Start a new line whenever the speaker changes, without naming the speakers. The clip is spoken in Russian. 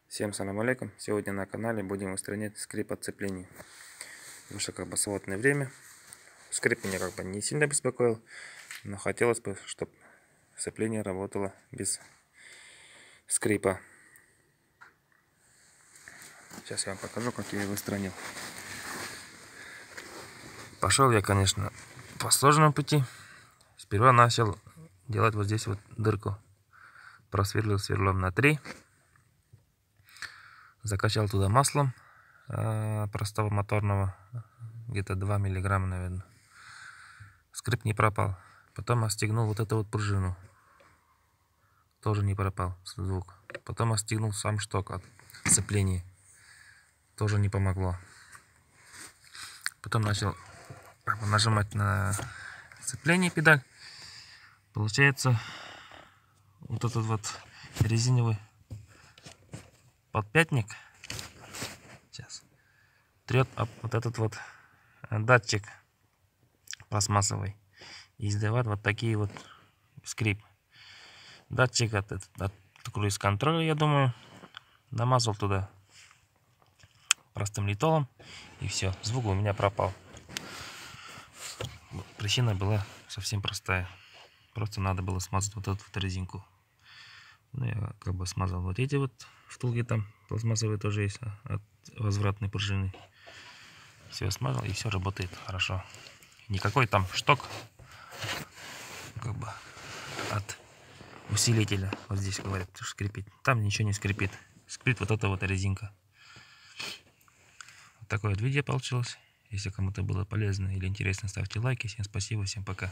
Всем салам алейкум. Сегодня на канале будем устранять скрип от сцеплений. Потому что свободное время. Скрип меня не сильно беспокоил, но хотелось бы, чтобы сцепление работало без скрипа. Сейчас я вам покажу, как я его устранил. Пошел я, конечно, по сложному пути. Сперва начал делать вот здесь вот дырку. Просверлил сверлом на 3. Закачал туда маслом простого моторного, где-то 2 миллиграмма, наверное. Скрип не пропал. Потом отстегнул вот эту вот пружину. Тоже не пропал звук. Потом отстегнул сам шток от сцепления. Тоже не помогло. Потом начал нажимать на сцепление педаль. Получается, вот этот вот резиновый подпятник сейчас трет вот этот вот датчик пластмассовый и издавать вот такие вот скрип. Датчик от круиз-контроля, я думаю, намазал туда простым литолом, и все, звук у меня пропал. Причина была совсем простая. Просто надо было смазать вот эту вот резинку. Ну, я смазал вот эти вот втулки, там пластмассовые тоже есть от возвратной пружины. Все смазал, и все работает хорошо. Никакой там шток от усилителя, вот здесь говорят, что скрипит. Там ничего не скрипит. Скрипит вот эта вот резинка. Вот такое вот видео получилось. Если кому-то было полезно или интересно, ставьте лайки. Всем спасибо, всем пока.